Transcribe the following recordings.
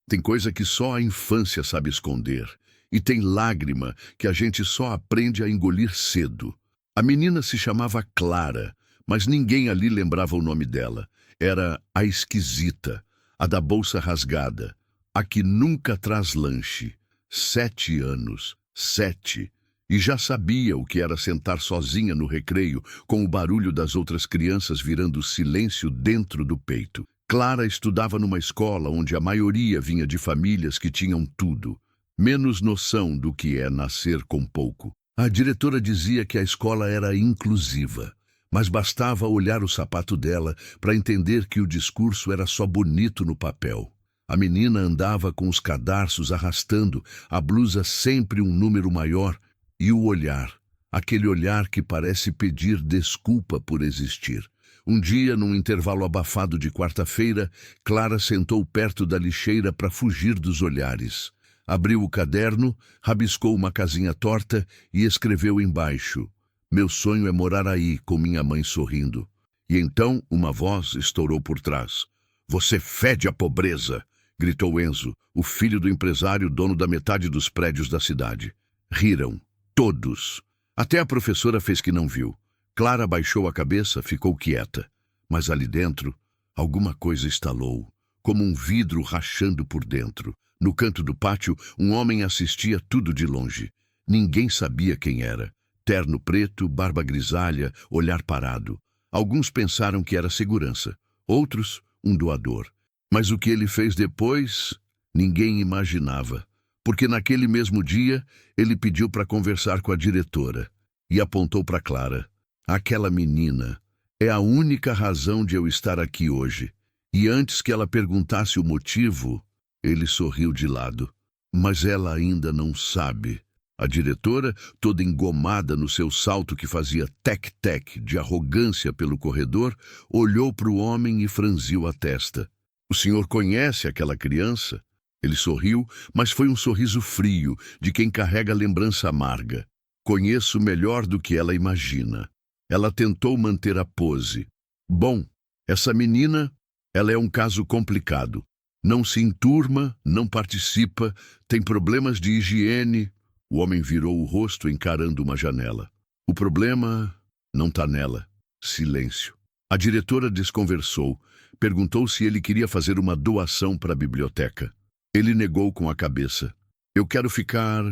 Tem coisa que só a infância sabe esconder. E tem lágrima que a gente só aprende a engolir cedo. A menina se chamava Clara, mas ninguém ali lembrava o nome dela. Era a esquisita, a da bolsa rasgada, a que nunca traz lanche. 7 anos, 7. E já sabia o que era sentar sozinha no recreio, com o barulho das outras crianças virando silêncio dentro do peito. Clara estudava numa escola onde a maioria vinha de famílias que tinham tudo, menos noção do que é nascer com pouco. A diretora dizia que a escola era inclusiva, mas bastava olhar o sapato dela para entender que o discurso era só bonito no papel. A menina andava com os cadarços arrastando, a blusa sempre um número maior, e o olhar, aquele olhar que parece pedir desculpa por existir. Um dia, num intervalo abafado de quarta-feira, Clara sentou perto da lixeira para fugir dos olhares. Abriu o caderno, rabiscou uma casinha torta e escreveu embaixo: "Meu sonho é morar aí, com minha mãe sorrindo." E então uma voz estourou por trás. "Você fede a pobreza!" gritou Enzo, o filho do empresário, dono da metade dos prédios da cidade. Riram, todos. Até a professora fez que não viu. Clara baixou a cabeça, ficou quieta. Mas ali dentro, alguma coisa estalou, como um vidro rachando por dentro. No canto do pátio, um homem assistia tudo de longe. Ninguém sabia quem era. Terno preto, barba grisalha, olhar parado. Alguns pensaram que era segurança, outros, um doador. Mas o que ele fez depois, ninguém imaginava. Porque naquele mesmo dia, ele pediu para conversar com a diretora e apontou para Clara. "Aquela menina é a única razão de eu estar aqui hoje." E antes que ela perguntasse o motivo, ele sorriu de lado. "Mas ela ainda não sabe." A diretora, toda engomada no seu salto que fazia tec-tec de arrogância pelo corredor, olhou para o homem e franziu a testa. "O senhor conhece aquela criança?" Ele sorriu, mas foi um sorriso frio, de quem carrega lembrança amarga. "Conheço melhor do que ela imagina." Ela tentou manter a pose. "Bom, essa menina, ela é um caso complicado. Não se enturma, não participa, tem problemas de higiene." O homem virou o rosto encarando uma janela. "O problema não está nela." Silêncio. A diretora desconversou, perguntou se ele queria fazer uma doação para a biblioteca. Ele negou com a cabeça. "Eu quero ficar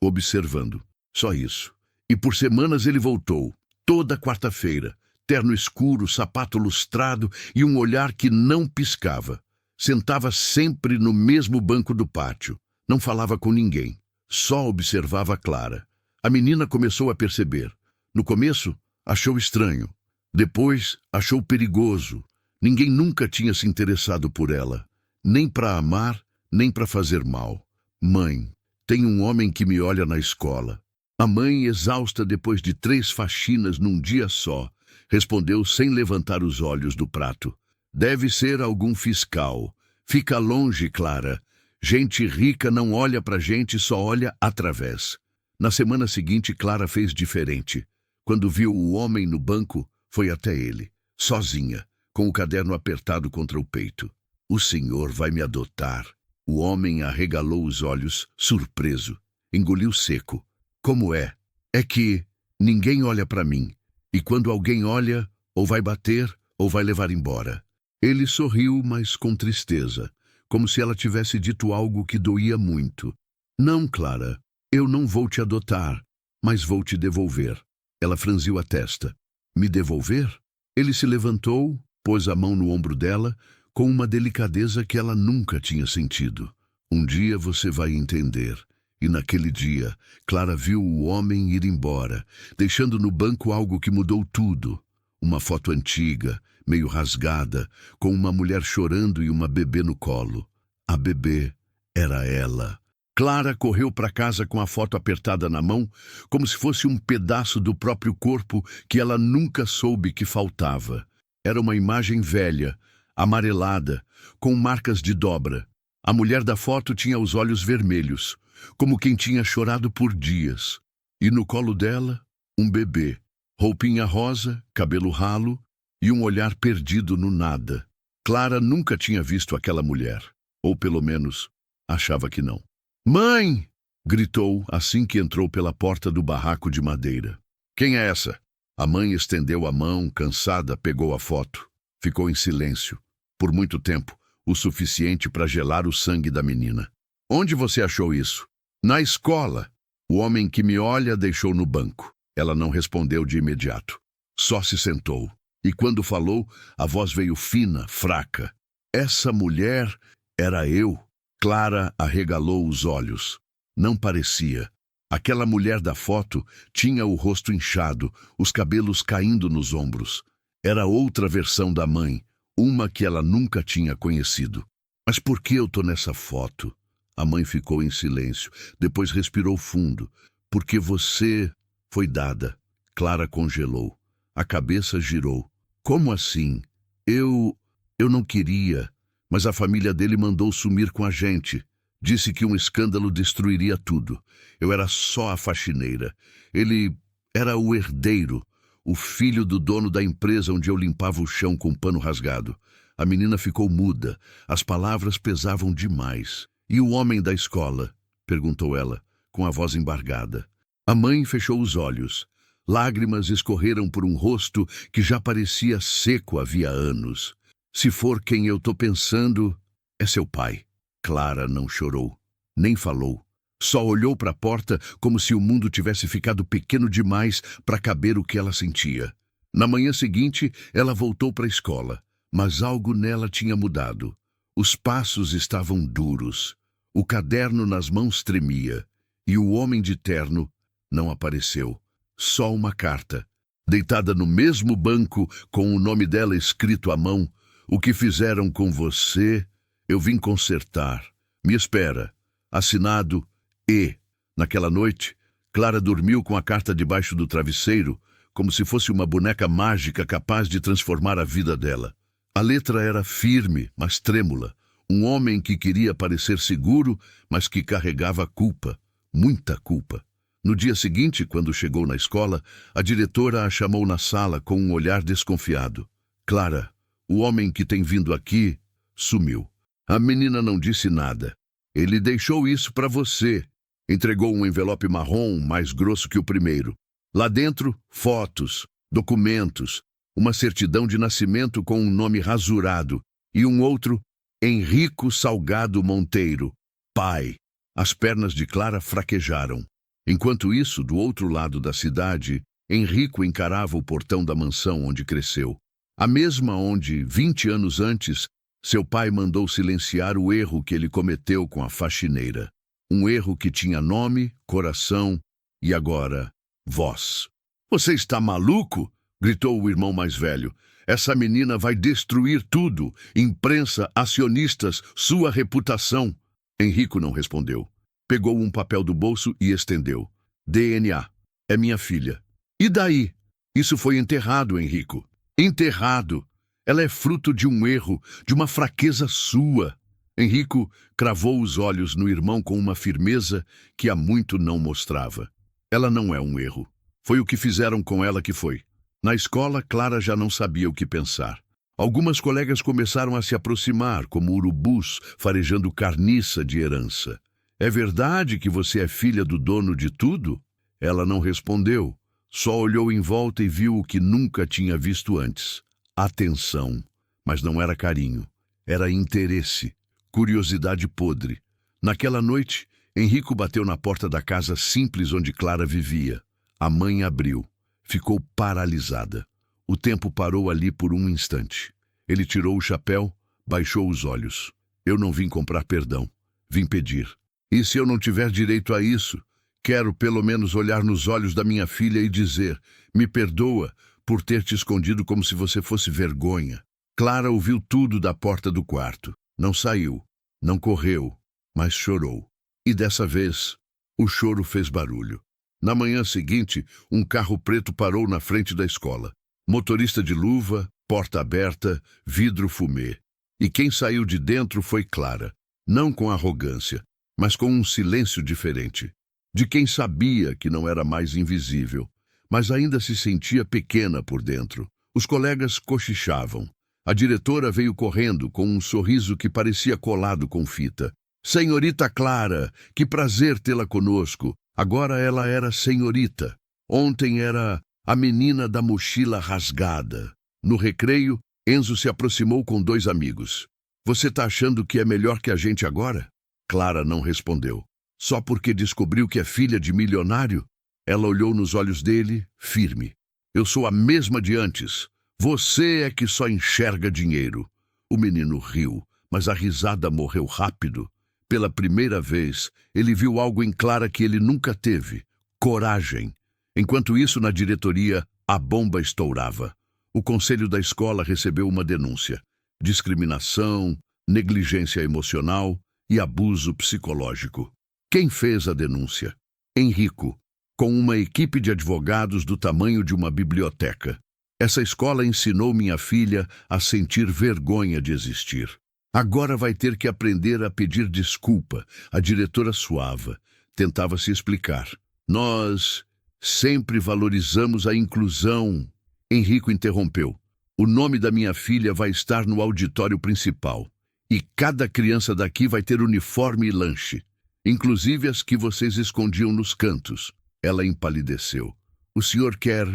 observando. Só isso." E por semanas ele voltou. Toda quarta-feira, terno escuro, sapato lustrado e um olhar que não piscava. Sentava sempre no mesmo banco do pátio. Não falava com ninguém. Só observava Clara. A menina começou a perceber. No começo, achou estranho. Depois, achou perigoso. Ninguém nunca tinha se interessado por ela. Nem para amar, nem para fazer mal. "Mãe, tem um homem que me olha na escola." A mãe, exausta depois de 3 faxinas num dia só, respondeu sem levantar os olhos do prato. "Deve ser algum fiscal. Fica longe, Clara. Gente rica não olha pra gente, só olha através." Na semana seguinte, Clara fez diferente. Quando viu o homem no banco, foi até ele, sozinha, com o caderno apertado contra o peito. "O senhor vai me adotar?" O homem arregalou os olhos, surpreso. Engoliu seco. "Como é? É que ninguém olha para mim. E quando alguém olha, ou vai bater, ou vai levar embora." Ele sorriu, mas com tristeza, como se ela tivesse dito algo que doía muito. "Não, Clara, eu não vou te adotar, mas vou te devolver." Ela franziu a testa. "Me devolver?" Ele se levantou, pôs a mão no ombro dela, com uma delicadeza que ela nunca tinha sentido. "Um dia você vai entender." E naquele dia, Clara viu o homem ir embora, deixando no banco algo que mudou tudo. Uma foto antiga, meio rasgada, com uma mulher chorando e uma bebê no colo. A bebê era ela. Clara correu para casa com a foto apertada na mão, como se fosse um pedaço do próprio corpo que ela nunca soube que faltava. Era uma imagem velha, amarelada, com marcas de dobra. A mulher da foto tinha os olhos vermelhos, como quem tinha chorado por dias. E no colo dela, um bebê, roupinha rosa, cabelo ralo e um olhar perdido no nada. Clara nunca tinha visto aquela mulher, ou pelo menos Achava que não. Mãe! Gritou assim que entrou pela porta do barraco de madeira. Quem é essa? A mãe estendeu a mão, cansada, pegou a foto. Ficou em silêncio, por muito tempo, o suficiente para gelar o sangue da menina. Onde você achou isso? Na escola. O homem que me olha deixou no banco. Ela não respondeu de imediato. Só se sentou. E quando falou, a voz veio fina, fraca. Essa mulher era eu. Clara arregalou os olhos. Não parecia. Aquela mulher da foto tinha o rosto inchado, os cabelos caindo nos ombros. Era outra versão da mãe, uma que ela nunca tinha conhecido. Mas por que eu tô nessa foto? A mãe ficou em silêncio, depois respirou fundo. Porque você foi dada. Clara congelou. A cabeça girou. Como assim? Eu não queria, mas a família dele mandou sumir com a gente. Disse que um escândalo destruiria tudo. Eu era só a faxineira. Ele era o herdeiro, o filho do dono da empresa onde eu limpava o chão com pano rasgado. A menina ficou muda. As palavras pesavam demais. E o homem da escola? Perguntou ela, com a voz embargada. A mãe fechou os olhos. Lágrimas escorreram por um rosto que já parecia seco havia anos. Se for quem eu tô pensando, é seu pai. Clara não chorou, nem falou. Só olhou para a porta como se o mundo tivesse ficado pequeno demais para caber o que ela sentia. Na manhã seguinte, ela voltou para a escola, mas algo nela tinha mudado. Os passos estavam duros, o caderno nas mãos tremia, e o homem de terno não apareceu. Só uma carta, deitada no mesmo banco com o nome dela escrito à mão. O que fizeram com você, eu vim consertar. Me espera. Assinado E. Naquela noite, Clara dormiu com a carta debaixo do travesseiro, como se fosse uma boneca mágica capaz de transformar a vida dela. A letra era firme, mas trêmula. Um homem que queria parecer seguro, mas que carregava culpa. Muita culpa. No dia seguinte, quando chegou na escola, a diretora a chamou na sala com um olhar desconfiado. Clara, o homem que tem vindo aqui sumiu. A menina não disse nada. Ele deixou isso para você. Entregou um envelope marrom, mais grosso que o primeiro. Lá dentro, fotos, documentos, uma certidão de nascimento com um nome rasurado e um outro, Henrico Salgado Monteiro, pai. As pernas de Clara fraquejaram. Enquanto isso, do outro lado da cidade, Henrico encarava o portão da mansão onde cresceu. A mesma onde, 20 anos antes, seu pai mandou silenciar o erro que ele cometeu com a faxineira. Um erro que tinha nome, coração e agora, voz. Você está maluco? Gritou o irmão mais velho. Essa menina vai destruir tudo. Imprensa, acionistas, sua reputação. Henrico não respondeu. Pegou um papel do bolso e estendeu. DNA. É minha filha. E daí? Isso foi enterrado, Henrico. Enterrado. Ela é fruto de um erro, de uma fraqueza sua. Henrico cravou os olhos no irmão com uma firmeza que há muito não mostrava. Ela não é um erro. Foi o que fizeram com ela que foi. Na escola, Clara já não sabia o que pensar. Algumas colegas começaram a se aproximar, como urubus farejando carniça de herança. É verdade que você é filha do dono de tudo? Ela não respondeu. Só olhou em volta e viu o que nunca tinha visto antes. Atenção. Mas não era carinho. Era interesse. Curiosidade podre. Naquela noite, Henrico bateu na porta da casa simples onde Clara vivia. A mãe abriu. Ficou paralisada. O tempo parou ali por um instante. Ele tirou o chapéu, baixou os olhos. Eu não vim comprar perdão. Vim pedir. E se eu não tiver direito a isso, quero pelo menos olhar nos olhos da minha filha e dizer: me perdoa por ter te escondido como se você fosse vergonha. Clara ouviu tudo da porta do quarto. Não saiu, não correu, mas chorou. E dessa vez, o choro fez barulho. Na manhã seguinte, um carro preto parou na frente da escola. Motorista de luva, porta aberta, vidro fumê. E quem saiu de dentro foi Clara, não com arrogância, mas com um silêncio diferente. De quem sabia que não era mais invisível, mas ainda se sentia pequena por dentro. Os colegas cochichavam. A diretora veio correndo com um sorriso que parecia colado com fita. Senhorita Clara, que prazer tê-la conosco. Agora ela era senhorita. Ontem era a menina da mochila rasgada. No recreio, Enzo se aproximou com 2 amigos. Você tá achando que é melhor que a gente agora? Clara não respondeu. Só porque descobriu que é filha de milionário? Ela olhou nos olhos dele, firme. Eu sou a mesma de antes. Você é que só enxerga dinheiro. O menino riu, mas a risada morreu rápido. Pela primeira vez, ele viu algo em Clara que ele nunca teve: coragem. Enquanto isso, na diretoria, a bomba estourava. O conselho da escola recebeu uma denúncia: discriminação, negligência emocional e abuso psicológico. Quem fez a denúncia? Henrico, com uma equipe de advogados do tamanho de uma biblioteca. Essa escola ensinou minha filha a sentir vergonha de existir. Agora vai ter que aprender a pedir desculpa. A diretora suava. Tentava se explicar. Nós sempre valorizamos a inclusão. Henrico interrompeu. O nome da minha filha vai estar no auditório principal. E cada criança daqui vai ter uniforme e lanche. Inclusive as que vocês escondiam nos cantos. Ela empalideceu. O senhor quer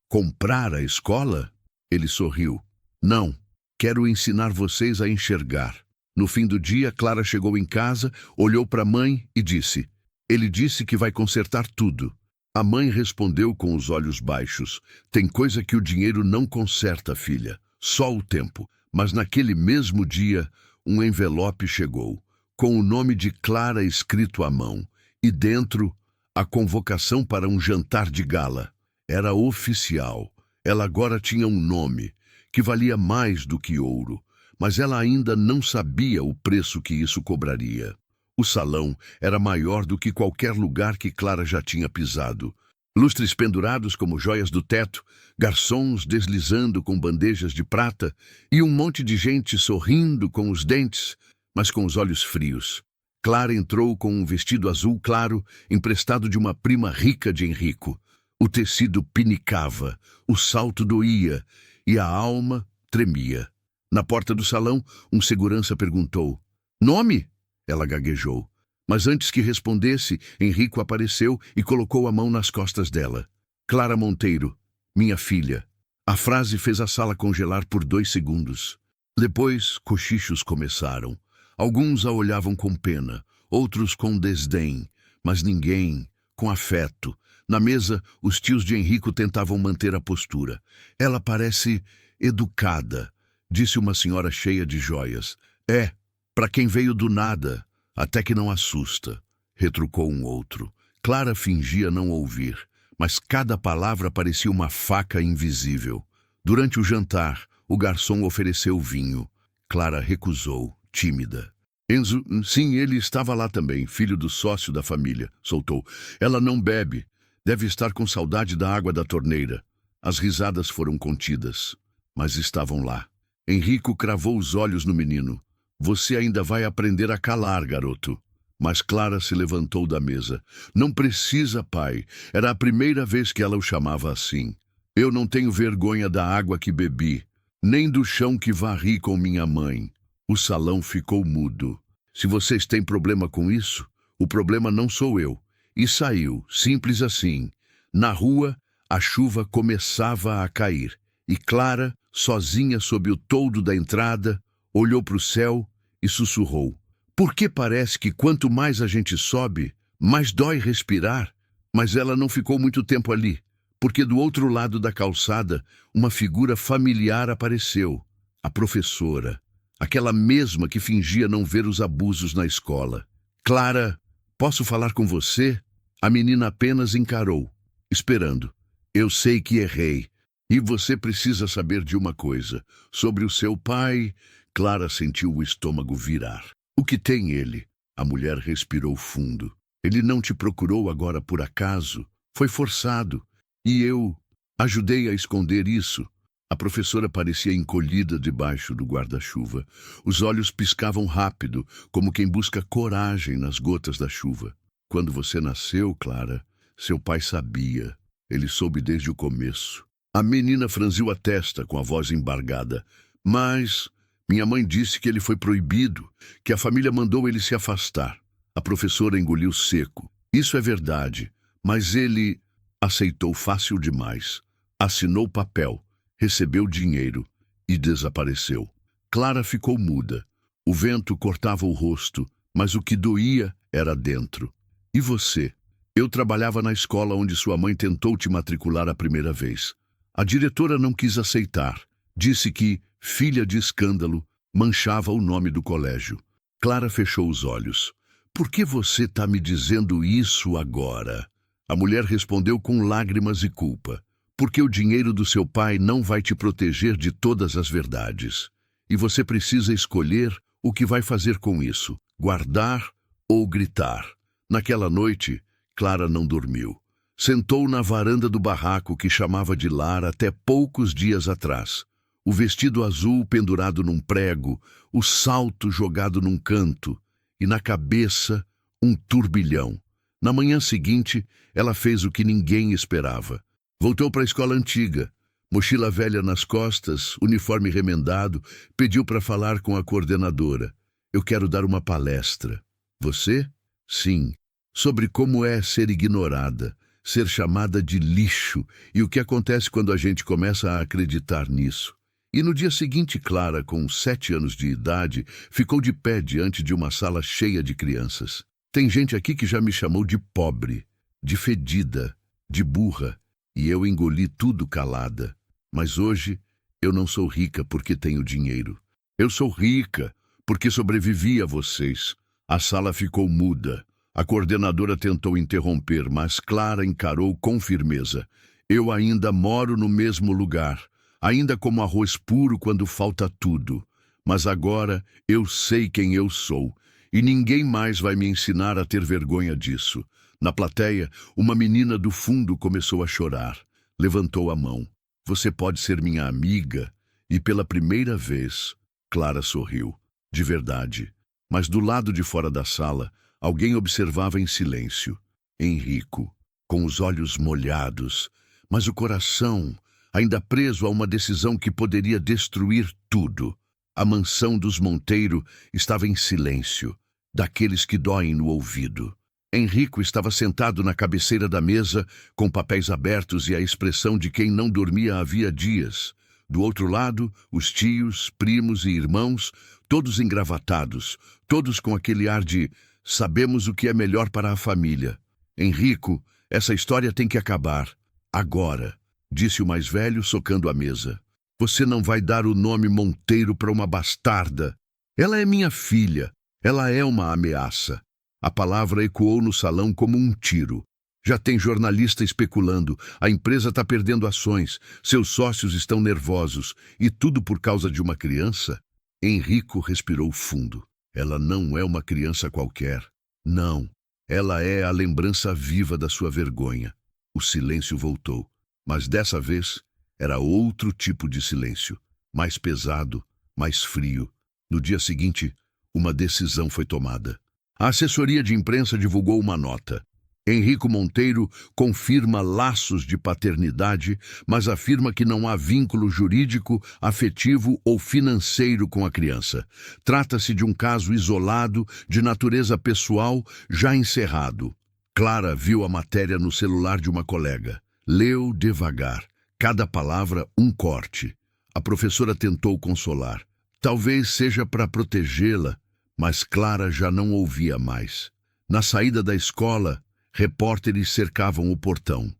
comprar a escola? Ele sorriu. Não. Quero ensinar vocês a enxergar. No fim do dia, Clara chegou em casa, olhou para a mãe e disse: ele disse que vai consertar tudo. A mãe respondeu com os olhos baixos: tem coisa que o dinheiro não conserta, filha. Só o tempo. Mas naquele mesmo dia, um envelope chegou, com o nome de Clara escrito à mão. E dentro, a convocação para um jantar de gala. Era oficial. Ela agora tinha um nome que valia mais do que ouro, mas ela ainda não sabia o preço que isso cobraria. O salão era maior do que qualquer lugar que Clara já tinha pisado. Lustres pendurados como joias do teto, garçons deslizando com bandejas de prata e um monte de gente sorrindo com os dentes, mas com os olhos frios. Clara entrou com um vestido azul claro, emprestado de uma prima rica de Henrico. O tecido pinicava, o salto doía e a alma tremia. Na porta do salão, um segurança perguntou: nome? Ela gaguejou. Mas antes que respondesse, Henrico apareceu e colocou a mão nas costas dela. Clara Monteiro, minha filha. A frase fez a sala congelar por 2 segundos. Depois, cochichos começaram. Alguns a olhavam com pena, outros com desdém, mas ninguém com afeto. Na mesa, os tios de Henrico tentavam manter a postura. Ela parece educada, disse uma senhora cheia de joias. É, para quem veio do nada, até que não assusta, retrucou um outro. Clara fingia não ouvir, mas cada palavra parecia uma faca invisível. Durante o jantar, o garçom ofereceu vinho. Clara recusou, tímida. Enzo, sim, ele estava lá também, filho do sócio da família, soltou. Ela não bebe, deve estar com saudade da água da torneira. As risadas foram contidas, mas estavam lá. Henrico cravou os olhos no menino. Você ainda vai aprender a calar, garoto. Mas Clara se levantou da mesa. Não precisa, pai. Era a primeira vez que ela o chamava assim. Eu não tenho vergonha da água que bebi, nem do chão que varri com minha mãe. O salão ficou mudo. Se vocês têm problema com isso, o problema não sou eu. E saiu, simples assim. Na rua, a chuva começava a cair. E Clara, sozinha sob o toldo da entrada, olhou para o céu e sussurrou. Por que parece que quanto mais a gente sobe, mais dói respirar? Mas ela não ficou muito tempo ali, porque do outro lado da calçada, uma figura familiar apareceu. A professora, aquela mesma que fingia não ver os abusos na escola. Clara, posso falar com você? A menina apenas encarou, esperando. Eu sei que errei. E você precisa saber de uma coisa. Sobre o seu pai, Clara sentiu o estômago virar. O que tem ele? A mulher respirou fundo. Ele não te procurou agora por acaso. Foi forçado. E eu ajudei a esconder isso. A professora parecia encolhida debaixo do guarda-chuva. Os olhos piscavam rápido, como quem busca coragem nas gotas da chuva. Quando você nasceu, Clara, seu pai sabia. Ele soube desde o começo. A menina franziu a testa com a voz embargada. Mas Minha mãe disse que ele foi proibido, que a família mandou ele se afastar. A professora engoliu seco. Isso é verdade, mas ele aceitou fácil demais. Assinou o papel, recebeu dinheiro e desapareceu. Clara ficou muda. O vento cortava o rosto, mas o que doía era dentro. E você? Eu trabalhava na escola onde sua mãe tentou te matricular a primeira vez. A diretora não quis aceitar. Disse que, filha de escândalo, manchava o nome do colégio. Clara fechou os olhos. Por que você está me dizendo isso agora? A mulher respondeu com lágrimas e culpa. Porque o dinheiro do seu pai não vai te proteger de todas as verdades. E você precisa escolher o que vai fazer com isso, guardar ou gritar. Naquela noite, Clara não dormiu. Sentou na varanda do barraco que chamava de lar até poucos dias atrás. O vestido azul pendurado num prego, o salto jogado num canto, e na cabeça um turbilhão. Na manhã seguinte, ela fez o que ninguém esperava. Voltou para a escola antiga. Mochila velha nas costas, uniforme remendado, pediu para falar com a coordenadora. Eu quero dar uma palestra. Você? Sim. Sobre como é ser ignorada, ser chamada de lixo e o que acontece quando a gente começa a acreditar nisso. E no dia seguinte, Clara, com 7 anos de idade, ficou de pé diante de uma sala cheia de crianças. Tem gente aqui que já me chamou de pobre, de fedida, de burra, e eu engoli tudo calada. Mas hoje eu não sou rica porque tenho dinheiro. Eu sou rica porque sobrevivi a vocês. A sala ficou muda. A coordenadora tentou interromper, mas Clara encarou com firmeza. Eu ainda moro no mesmo lugar, ainda como arroz puro quando falta tudo. Mas agora eu sei quem eu sou, e ninguém mais vai me ensinar a ter vergonha disso. Na plateia, uma menina do fundo começou a chorar. Levantou a mão. Você pode ser minha amiga? E pela primeira vez, Clara sorriu. De verdade. Mas do lado de fora da sala, alguém observava em silêncio. Henrico, com os olhos molhados, mas o coração ainda preso a uma decisão que poderia destruir tudo. A mansão dos Monteiro estava em silêncio, daqueles que doem no ouvido. Henrico estava sentado na cabeceira da mesa, com papéis abertos e a expressão de quem não dormia havia dias. Do outro lado, os tios, primos e irmãos, todos engravatados, todos com aquele ar de sabemos o que é melhor para a família. Henrico, essa história tem que acabar. Agora, disse o mais velho, socando a mesa. Você não vai dar o nome Monteiro para uma bastarda. Ela é minha filha. Ela é uma ameaça. A palavra ecoou no salão como um tiro. Já tem jornalista especulando. A empresa está perdendo ações. Seus sócios estão nervosos. E tudo por causa de uma criança? Henrico respirou fundo. Ela não é uma criança qualquer. Não. Ela é a lembrança viva da sua vergonha. O silêncio voltou. Mas dessa vez era outro tipo de silêncio. Mais pesado, mais frio. No dia seguinte, uma decisão foi tomada. A assessoria de imprensa divulgou uma nota. Henrico Monteiro confirma laços de paternidade, mas afirma que não há vínculo jurídico, afetivo ou financeiro com a criança. Trata-se de um caso isolado, de natureza pessoal, já encerrado. Clara viu a matéria no celular de uma colega. Leu devagar, cada palavra um corte. A professora tentou consolar. Talvez seja para protegê-la, mas Clara já não ouvia mais. Na saída da escola, repórteres cercavam o portão.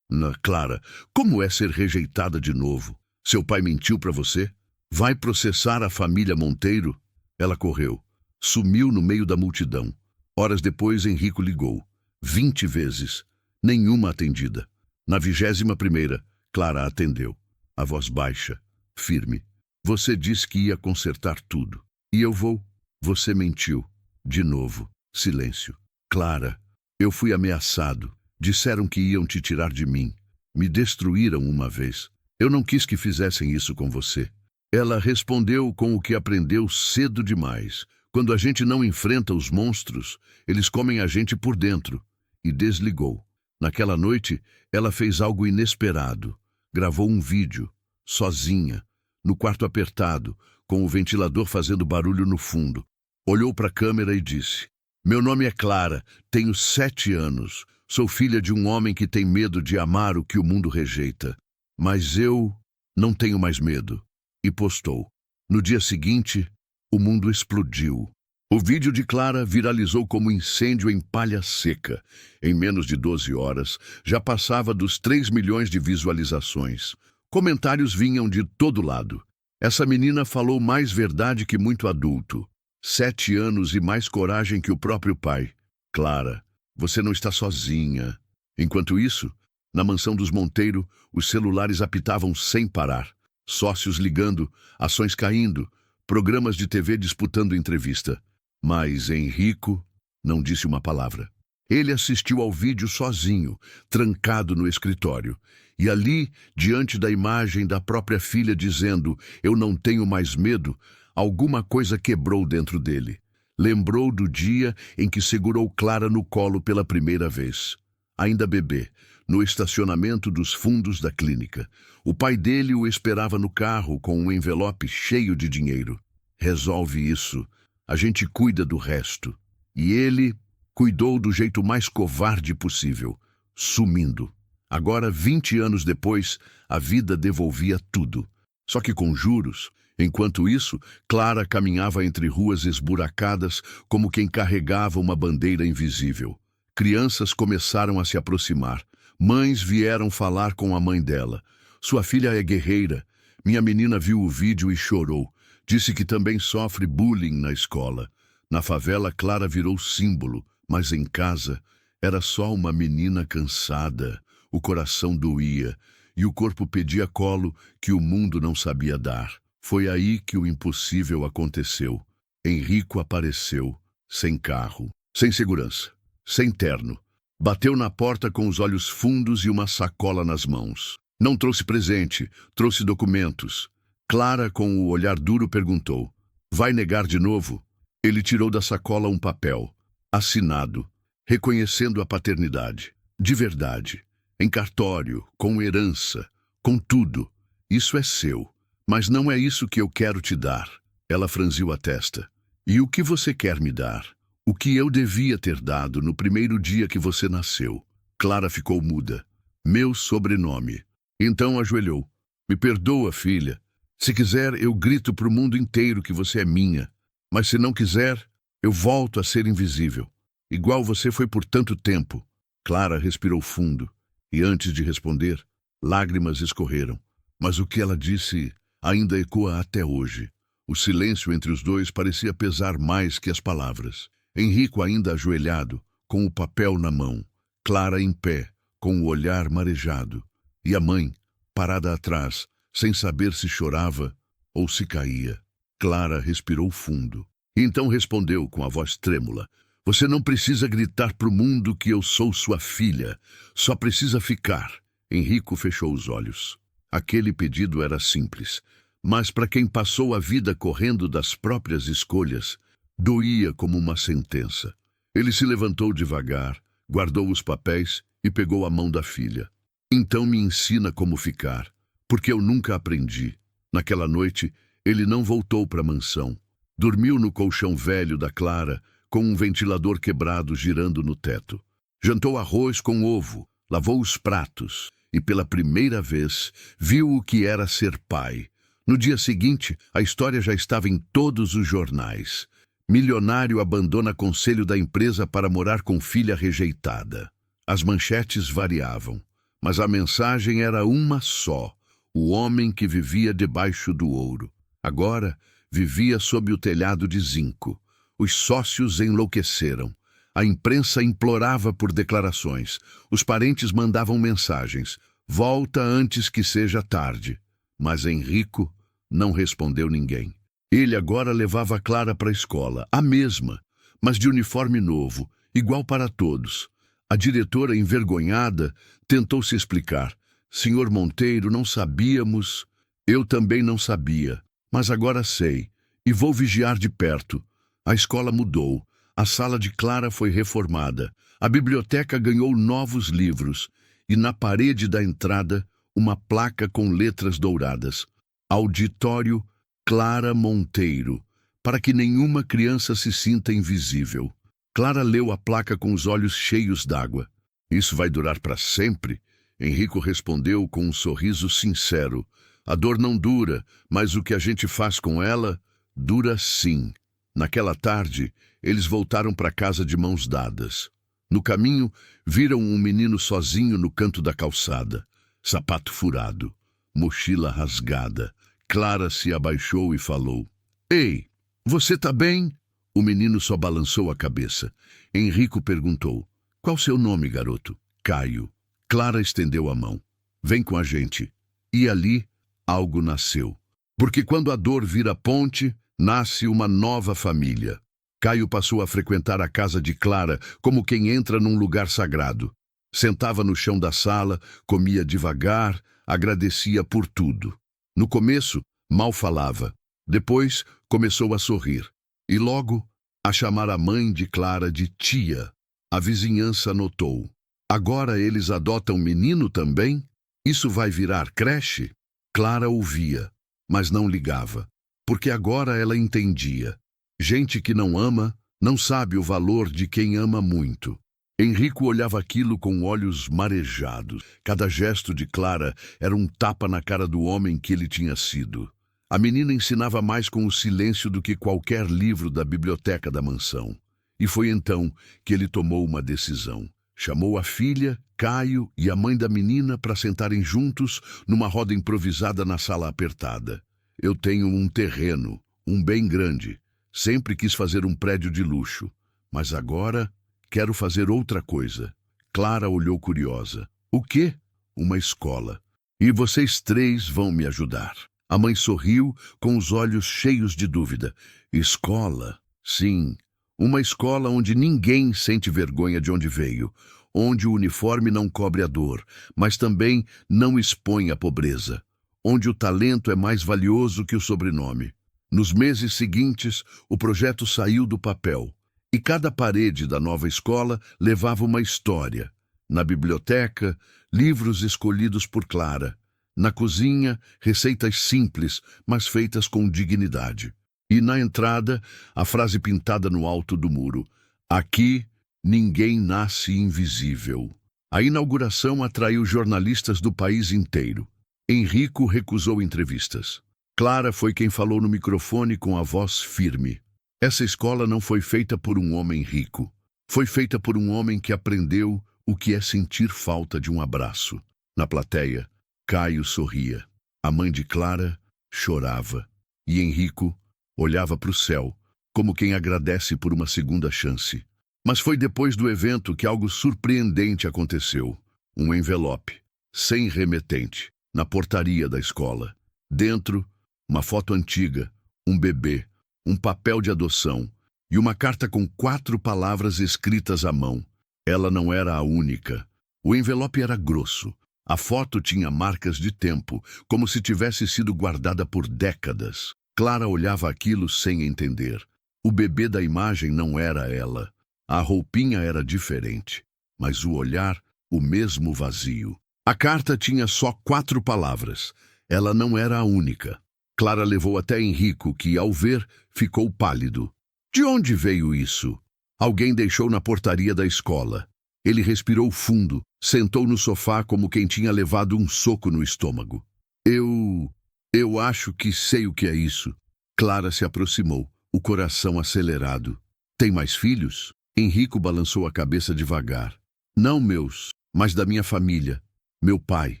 Clara, como é ser rejeitada de novo? Seu pai mentiu para você? Vai processar a família Monteiro? Ela correu. Sumiu no meio da multidão. Horas depois, Henrico ligou. 20 vezes. Nenhuma atendida. Na 21ª, Clara atendeu. A voz baixa, firme. Você disse que ia consertar tudo. E eu vou. Você mentiu. De novo. Silêncio. Clara, eu fui ameaçado. Disseram que iam te tirar de mim. Me destruíram uma vez. Eu não quis que fizessem isso com você. Ela respondeu com o que aprendeu cedo demais. Quando a gente não enfrenta os monstros, eles comem a gente por dentro. E desligou. Naquela noite, ela fez algo inesperado. Gravou um vídeo, sozinha, no quarto apertado, com o ventilador fazendo barulho no fundo. Olhou para a câmera e disse: "Meu nome é Clara, tenho 7 anos. Sou filha de um homem que tem medo de amar o que o mundo rejeita. Mas eu não tenho mais medo." E postou. No dia seguinte, o mundo explodiu. O vídeo de Clara viralizou como incêndio em palha seca. Em menos de 12 horas, já passava dos 3 milhões de visualizações. Comentários vinham de todo lado. Essa menina falou mais verdade que muito adulto. 7 anos e mais coragem que o próprio pai. Clara, você não está sozinha. Enquanto isso, na mansão dos Monteiro, os celulares apitavam sem parar. Sócios ligando, ações caindo, programas de TV disputando entrevista. Mas Henrico não disse uma palavra. Ele assistiu ao vídeo sozinho, trancado no escritório. E ali, diante da imagem da própria filha dizendo: "Eu não tenho mais medo", alguma coisa quebrou dentro dele. Lembrou do dia em que segurou Clara no colo pela primeira vez. Ainda bebê, no estacionamento dos fundos da clínica. O pai dele o esperava no carro com um envelope cheio de dinheiro. "Resolve isso. A gente cuida do resto." E ele cuidou do jeito mais covarde possível, sumindo. Agora, 20 anos depois, a vida devolvia tudo. Só que com juros. Enquanto isso, Clara caminhava entre ruas esburacadas como quem carregava uma bandeira invisível. Crianças começaram a se aproximar. Mães vieram falar com a mãe dela. "Sua filha é guerreira. Minha menina viu o vídeo e chorou. Disse que também sofre bullying na escola." Na favela, Clara virou símbolo, mas em casa era só uma menina cansada. O coração doía e o corpo pedia colo que o mundo não sabia dar. Foi aí que o impossível aconteceu. Henrico apareceu, sem carro, sem segurança, sem terno. Bateu na porta com os olhos fundos e uma sacola nas mãos. Não trouxe presente, trouxe documentos. Clara, com o olhar duro, perguntou: "Vai negar de novo?" Ele tirou da sacola um papel, assinado, reconhecendo a paternidade. De verdade. Em cartório, com herança, com tudo. "Isso é seu, mas não é isso que eu quero te dar." Ela franziu a testa. "E o que você quer me dar?" "O que eu devia ter dado no primeiro dia que você nasceu." Clara ficou muda. "Meu sobrenome." Então ajoelhou. "Me perdoa, filha. Se quiser, eu grito para o mundo inteiro que você é minha. Mas se não quiser, eu volto a ser invisível. Igual você foi por tanto tempo." Clara respirou fundo. E antes de responder, lágrimas escorreram. Mas o que ela disse ainda ecoa até hoje. O silêncio entre os dois parecia pesar mais que as palavras. Henrico ainda ajoelhado, com o papel na mão. Clara em pé, com o olhar marejado. E a mãe, parada atrás, sem saber se chorava ou se caía. Clara respirou fundo. E então respondeu com a voz trêmula: "Você não precisa gritar para o mundo que eu sou sua filha. Só precisa ficar." Henrico fechou os olhos. Aquele pedido era simples, mas para quem passou a vida correndo das próprias escolhas, doía como uma sentença. Ele se levantou devagar, guardou os papéis e pegou a mão da filha. "Então me ensina como ficar, porque eu nunca aprendi." Naquela noite, ele não voltou para a mansão. Dormiu no colchão velho da Clara, com um ventilador quebrado girando no teto. Jantou arroz com ovo, lavou os pratos e, pela primeira vez, viu o que era ser pai. No dia seguinte, a história já estava em todos os jornais. Milionário abandona conselho da empresa para morar com filha rejeitada. As manchetes variavam, mas a mensagem era uma só: o homem que vivia debaixo do ouro. Agora, vivia sob o telhado de zinco. Os sócios enlouqueceram. A imprensa implorava por declarações. Os parentes mandavam mensagens: "Volta antes que seja tarde." Mas Henrico não respondeu ninguém. Ele agora levava Clara para a escola, a mesma, mas de uniforme novo, igual para todos. A diretora, envergonhada, tentou se explicar. "Senhor Monteiro, não sabíamos." "Eu também não sabia, mas agora sei, e vou vigiar de perto." A escola mudou. A sala de Clara foi reformada. A biblioteca ganhou novos livros. E na parede da entrada, uma placa com letras douradas: "Auditório Clara Monteiro, para que nenhuma criança se sinta invisível. Clara leu a placa com os olhos cheios d'água. Isso vai durar para sempre? Henrico respondeu com um sorriso sincero. A dor não dura, mas o que a gente faz com ela, dura sim. Naquela tarde, eles voltaram para casa de mãos dadas. No caminho, viram um menino sozinho no canto da calçada. Sapato furado, mochila rasgada. Clara se abaixou e falou: Ei, você tá bem? O menino só balançou a cabeça. Henrico perguntou: Qual seu nome, garoto? Caio. Clara estendeu a mão. Vem com a gente. E ali, algo nasceu. Porque quando a dor vira ponte, nasce uma nova família. Caio passou a frequentar a casa de Clara como quem entra num lugar sagrado. Sentava no chão da sala, comia devagar, agradecia por tudo. No começo, mal falava. Depois, começou a sorrir. E logo, a chamar a mãe de Clara de tia. A vizinhança notou. Agora eles adotam menino também? Isso vai virar creche? Clara ouvia, mas não ligava. Porque agora ela entendia. Gente que não ama, não sabe o valor de quem ama muito. Henrico olhava aquilo com olhos marejados. Cada gesto de Clara era um tapa na cara do homem que ele tinha sido. A menina ensinava mais com o silêncio do que qualquer livro da biblioteca da mansão. E foi então que ele tomou uma decisão. Chamou a filha, Caio e a mãe da menina para sentarem juntos numa roda improvisada na sala apertada. Eu tenho um terreno, um bem grande. Sempre quis fazer um prédio de luxo. Mas agora quero fazer outra coisa. Clara olhou curiosa. O quê? Uma escola. E vocês três vão me ajudar. A mãe sorriu com os olhos cheios de dúvida. Escola? Sim. Uma escola onde ninguém sente vergonha de onde veio, onde o uniforme não cobre a dor, mas também não expõe a pobreza, onde o talento é mais valioso que o sobrenome. Nos meses seguintes, o projeto saiu do papel, e cada parede da nova escola levava uma história. Na biblioteca, livros escolhidos por Clara. Na cozinha, receitas simples, mas feitas com dignidade. E na entrada, a frase pintada no alto do muro: Aqui, ninguém nasce invisível. A inauguração atraiu jornalistas do país inteiro. Henrico recusou entrevistas. Clara foi quem falou no microfone com a voz firme. Essa escola não foi feita por um homem rico. Foi feita por um homem que aprendeu o que é sentir falta de um abraço. Na plateia, Caio sorria. A mãe de Clara chorava. E Henrico olhava para o céu, como quem agradece por uma segunda chance. Mas foi depois do evento que algo surpreendente aconteceu. Um envelope, sem remetente, na portaria da escola. Dentro, uma foto antiga, um bebê, um papel de adoção e uma carta com 4 palavras escritas à mão. Ela não era a única. O envelope era grosso. A foto tinha marcas de tempo, como se tivesse sido guardada por décadas. Clara olhava aquilo sem entender. O bebê da imagem não era ela. A roupinha era diferente, mas o olhar, o mesmo vazio. A carta tinha só 4 palavras. Ela não era a única. Clara levou até Henrico, que, ao ver, ficou pálido. De onde veio isso? Alguém deixou na portaria da escola. Ele respirou fundo, sentou no sofá como quem tinha levado um soco no estômago. Eu acho que sei o que é isso. Clara se aproximou, o coração acelerado. Tem mais filhos? Henrico balançou a cabeça devagar. Não meus, mas da minha família. Meu pai.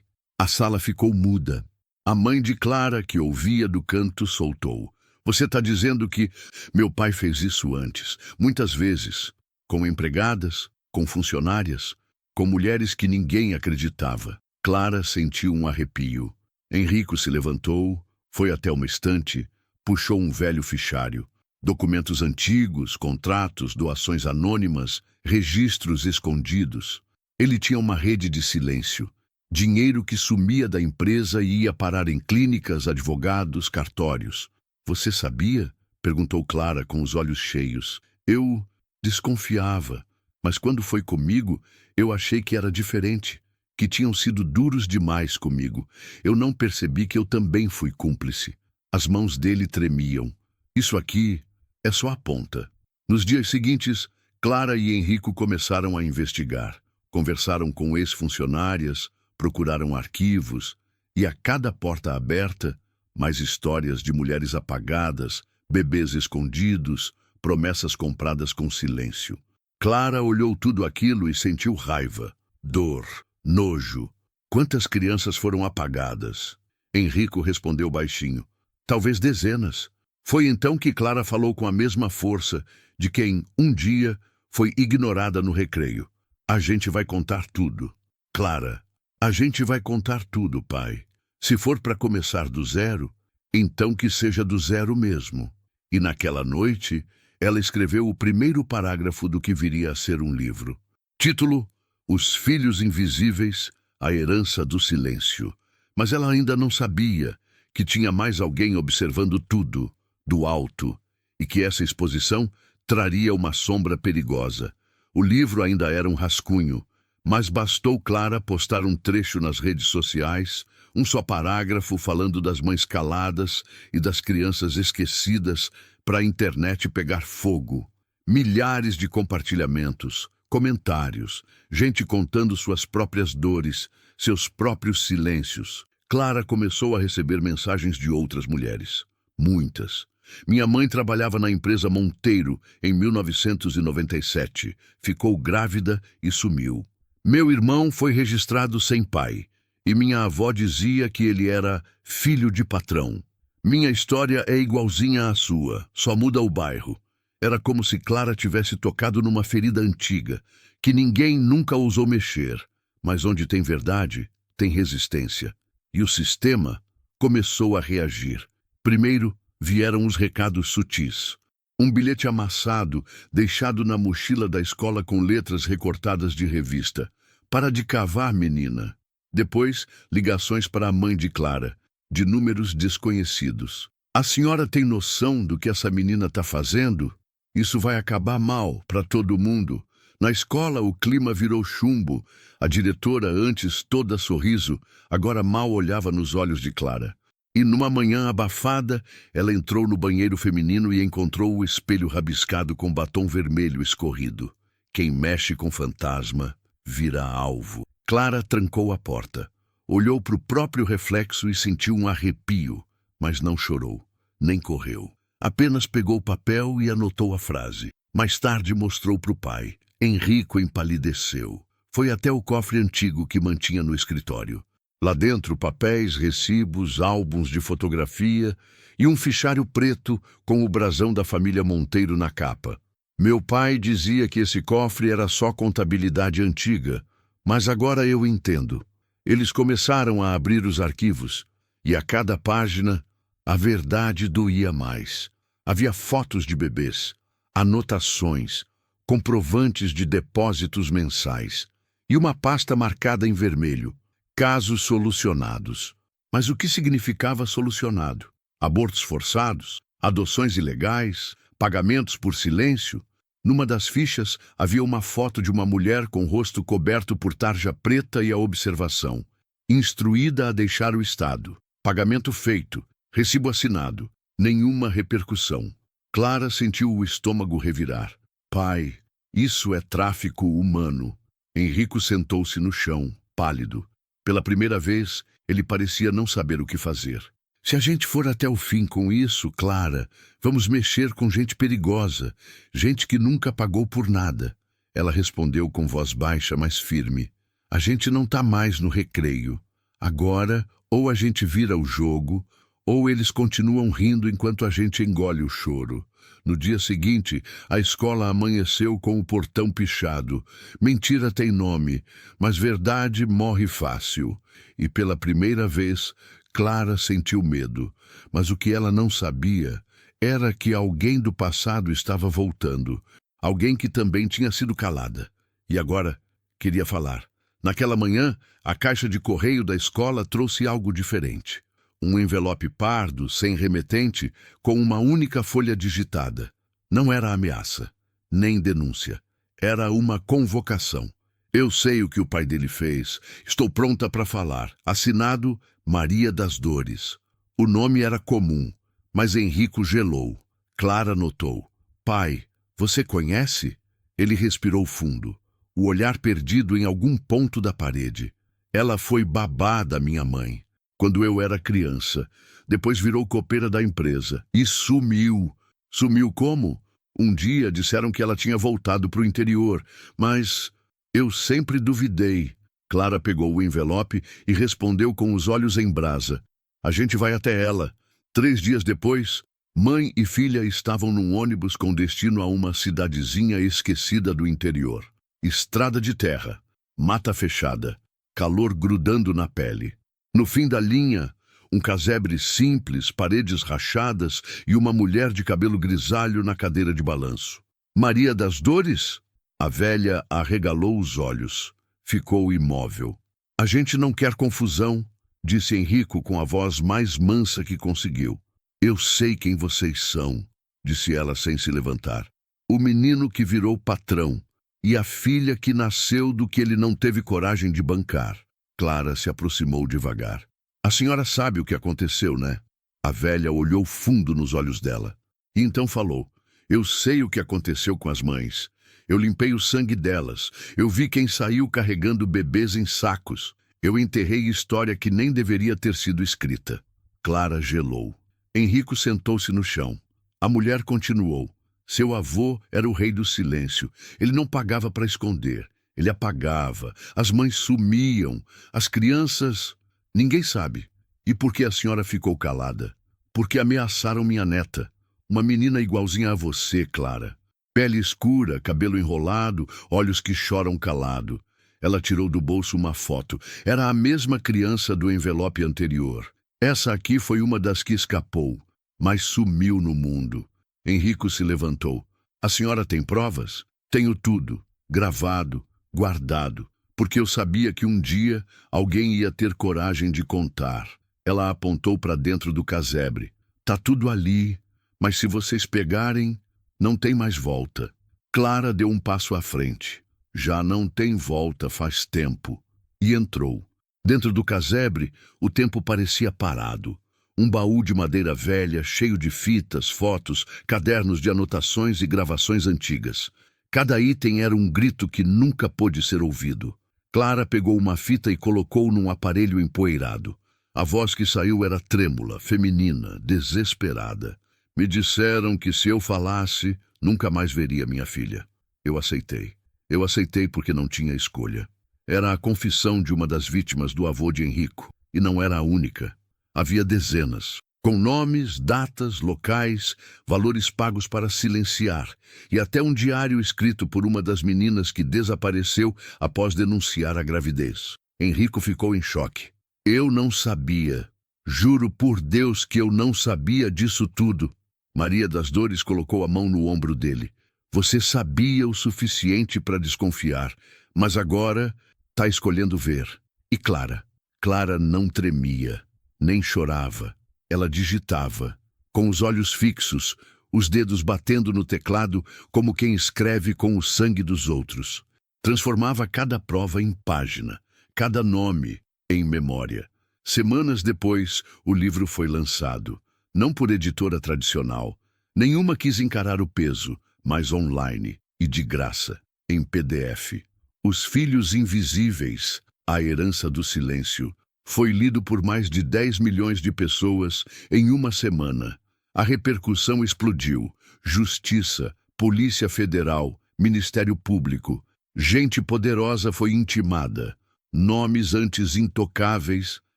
A sala ficou muda. A mãe de Clara, que ouvia do canto, soltou. Você está dizendo que meu pai fez isso antes, muitas vezes, com empregadas, com funcionárias, com mulheres que ninguém acreditava. Clara sentiu um arrepio. Henrico se levantou, foi até uma estante, puxou um velho fichário. Documentos antigos, contratos, doações anônimas, registros escondidos. Ele tinha uma rede de silêncio. Dinheiro que sumia da empresa e ia parar em clínicas, advogados, cartórios. Você sabia? Perguntou Clara com os olhos cheios. Eu desconfiava, mas quando foi comigo, eu achei que era diferente, que tinham sido duros demais comigo. Eu não percebi que eu também fui cúmplice. As mãos dele tremiam. Isso aqui é só a ponta. Nos dias seguintes, Clara e Henrico começaram a investigar. Conversaram com ex-funcionárias, procuraram arquivos, e a cada porta aberta, mais histórias de mulheres apagadas, bebês escondidos, promessas compradas com silêncio. Clara olhou tudo aquilo e sentiu raiva, dor, nojo. Quantas crianças foram apagadas? Henrico respondeu baixinho. Talvez dezenas. Foi então que Clara falou com a mesma força de quem, um dia, foi ignorada no recreio. A gente vai contar tudo. Clara, a gente vai contar tudo, pai. Se for para começar do zero, então que seja do zero mesmo. E naquela noite, ela escreveu o primeiro parágrafo do que viria a ser um livro. Título: Os Filhos Invisíveis, a Herança do Silêncio. Mas ela ainda não sabia que tinha mais alguém observando tudo, do alto, e que essa exposição traria uma sombra perigosa. O livro ainda era um rascunho, mas bastou Clara postar um trecho nas redes sociais, um só parágrafo falando das mães caladas e das crianças esquecidas, para a internet pegar fogo. Milhares de compartilhamentos, comentários, gente contando suas próprias dores, seus próprios silêncios. Clara começou a receber mensagens de outras mulheres. Muitas. Minha mãe trabalhava na empresa Monteiro em 1997. Ficou grávida e sumiu. Meu irmão foi registrado sem pai. E minha avó dizia que ele era filho de patrão. Minha história é igualzinha à sua, só muda o bairro. Era como se Clara tivesse tocado numa ferida antiga, que ninguém nunca ousou mexer. Mas onde tem verdade, tem resistência. E o sistema começou a reagir. Primeiro, vieram os recados sutis. Um bilhete amassado, deixado na mochila da escola com letras recortadas de revista. Para de cavar, menina. Depois, ligações para a mãe de Clara, de números desconhecidos. A senhora tem noção do que essa menina está fazendo? Isso vai acabar mal para todo mundo. Na escola o clima virou chumbo. A diretora, antes toda sorriso, agora mal olhava nos olhos de Clara. E numa manhã abafada, ela entrou no banheiro feminino e encontrou o espelho rabiscado com batom vermelho escorrido. Quem mexe com fantasma vira alvo. Clara trancou a porta. Olhou para o próprio reflexo e sentiu um arrepio, mas não chorou, nem correu. Apenas pegou o papel e anotou a frase. Mais tarde mostrou para o pai. Henrico empalideceu. Foi até o cofre antigo que mantinha no escritório. Lá dentro, papéis, recibos, álbuns de fotografia e um fichário preto com o brasão da família Monteiro na capa. Meu pai dizia que esse cofre era só contabilidade antiga, mas agora eu entendo. Eles começaram a abrir os arquivos, e a cada página, a verdade doía mais. Havia fotos de bebês, anotações, comprovantes de depósitos mensais, e uma pasta marcada em vermelho. Casos solucionados. Mas o que significava solucionado? Abortos forçados? Adoções ilegais? Pagamentos por silêncio? Numa das fichas havia uma foto de uma mulher com o rosto coberto por tarja preta e a observação: instruída a deixar o Estado. Pagamento feito. Recibo assinado. Nenhuma repercussão. Clara sentiu o estômago revirar. Pai, isso é tráfico humano. Henrico sentou-se no chão, pálido. Pela primeira vez, ele parecia não saber o que fazer. Se a gente for até o fim com isso, Clara, vamos mexer com gente perigosa, gente que nunca pagou por nada. Ela respondeu com voz baixa, mas firme. A gente não está mais no recreio. Agora, ou a gente vira o jogo, ou eles continuam rindo enquanto a gente engole o choro. No dia seguinte, a escola amanheceu com o portão pichado. Mentira tem nome, mas verdade morre fácil. E pela primeira vez, Clara sentiu medo. Mas o que ela não sabia era que alguém do passado estava voltando. Alguém que também tinha sido calada. E agora queria falar. Naquela manhã, a caixa de correio da escola trouxe algo diferente. Um envelope pardo, sem remetente, com uma única folha digitada. Não era ameaça, nem denúncia. Era uma convocação. Eu sei o que o pai dele fez. Estou pronta para falar. Assinado Maria das Dores. O nome era comum, Mas Henrico gelou. Clara notou. Pai, você conhece? Ele respirou fundo, o olhar perdido em algum ponto da parede. Ela foi babá da minha mãe, quando eu era criança. Depois virou copeira da empresa. E sumiu. Sumiu como? Um dia disseram que ela tinha voltado para o interior, mas eu sempre duvidei. Clara pegou o envelope e respondeu com os olhos em brasa. A gente vai até ela. 3 dias depois, mãe e filha estavam num ônibus com destino a uma cidadezinha esquecida do interior. Estrada de terra, mata fechada, calor grudando na pele. No fim da linha, um casebre simples, paredes rachadas e uma mulher de cabelo grisalho na cadeira de balanço. Maria das Dores? A velha arregalou os olhos. Ficou imóvel. A gente não quer confusão, disse Henrico com a voz mais mansa que conseguiu. Eu sei quem vocês são, disse ela sem se levantar. O menino que virou patrão e a filha que nasceu do que ele não teve coragem de bancar. Clara se aproximou devagar. A senhora sabe o que aconteceu, né? A velha olhou fundo nos olhos dela. E então falou. Eu sei o que aconteceu com as mães. Eu limpei o sangue delas. Eu vi quem saiu carregando bebês em sacos. Eu enterrei história que nem deveria ter sido escrita. Clara gelou. Henrico sentou-se no chão. A mulher continuou. Seu avô era o rei do silêncio. Ele não pagava para esconder. Ele apagava. As mães sumiam. As crianças... Ninguém sabe. E por que a senhora ficou calada? Porque ameaçaram minha neta. Uma menina igualzinha a você, Clara. Pele escura, cabelo enrolado, olhos que choram calado. Ela tirou do bolso uma foto. Era a mesma criança do envelope anterior. Essa aqui foi uma das que escapou, mas sumiu no mundo. Henrico se levantou. A senhora tem provas? Tenho tudo, gravado, guardado, porque eu sabia que um dia alguém ia ter coragem de contar. Ela apontou para dentro do casebre. Tá tudo ali, mas se vocês pegarem, não tem mais volta. Clara deu um passo à frente. Já não tem volta faz tempo. E entrou. Dentro do casebre, o tempo parecia parado. Um baú de madeira velha, cheio de fitas, fotos, cadernos de anotações e gravações antigas. Cada item era um grito que nunca pôde ser ouvido. Clara pegou uma fita e colocou num aparelho empoeirado. A voz que saiu era trêmula, feminina, desesperada. Me disseram que se eu falasse, nunca mais veria minha filha. Eu aceitei. Eu aceitei porque não tinha escolha. Era a confissão de uma das vítimas do avô de Henrico, e não era a única. Havia dezenas, com nomes, datas, locais, valores pagos para silenciar, e até um diário escrito por uma das meninas que desapareceu após denunciar a gravidez. Henrico ficou em choque. Eu não sabia. Juro por Deus que eu não sabia disso tudo. Maria das Dores colocou a mão no ombro dele. Você sabia o suficiente para desconfiar, mas agora está escolhendo ver. E Clara? Clara não tremia, nem chorava. Ela digitava, com os olhos fixos, os dedos batendo no teclado como quem escreve com o sangue dos outros. Transformava cada prova em página, cada nome em memória. Semanas depois, o livro foi lançado. Não por editora tradicional. Nenhuma quis encarar o peso, mas online e de graça, em PDF. Os Filhos Invisíveis, a herança do silêncio, foi lido por mais de 10 milhões de pessoas em uma semana. A repercussão explodiu. Justiça, Polícia Federal, Ministério Público. Gente poderosa foi intimada. Nomes antes intocáveis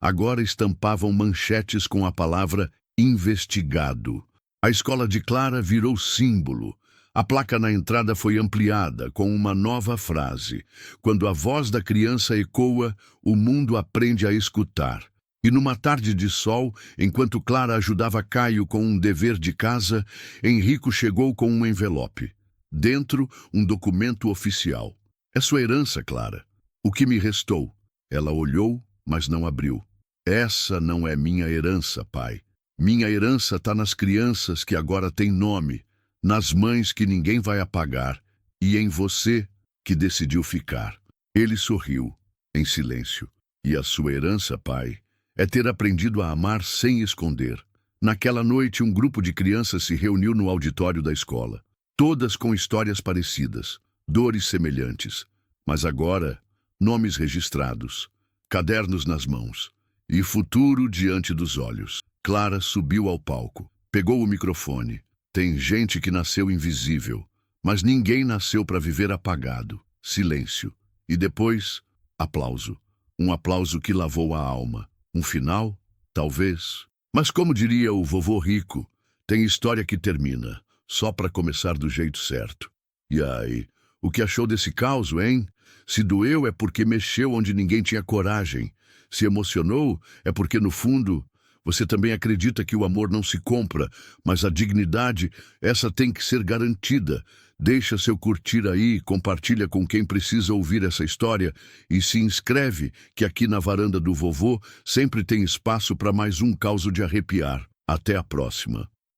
agora estampavam manchetes com a palavra investigado. A escola de Clara virou símbolo. A placa na entrada foi ampliada com uma nova frase. Quando a voz da criança ecoa, o mundo aprende a escutar. E numa tarde de sol, enquanto Clara ajudava Caio com um dever de casa, Henrico chegou com um envelope. Dentro, um documento oficial. É sua herança, Clara. O que me restou? Ela olhou, mas não abriu. Essa não é minha herança, pai. Minha herança está nas crianças que agora têm nome, nas mães que ninguém vai apagar e em você que decidiu ficar. Ele sorriu, em silêncio. E a sua herança, pai, é ter aprendido a amar sem esconder. Naquela noite, um grupo de crianças se reuniu no auditório da escola. Todas com histórias parecidas, dores semelhantes, mas agora, nomes registrados, cadernos nas mãos e futuro diante dos olhos. Clara subiu ao palco, pegou o microfone. Tem gente que nasceu invisível, mas ninguém nasceu para viver apagado. Silêncio. E depois, aplauso. Um aplauso que lavou a alma. Um final? Talvez. Mas como diria o vovô Rico, tem história que termina, só para começar do jeito certo. E aí, o que achou desse caos, hein? Se doeu é porque mexeu onde ninguém tinha coragem. Se emocionou é porque, no fundo, você também acredita que o amor não se compra, mas a dignidade, essa tem que ser garantida. Deixa seu curtir aí, compartilha com quem precisa ouvir essa história e se inscreve, que aqui na varanda do vovô sempre tem espaço para mais um caos de arrepiar. Até a próxima.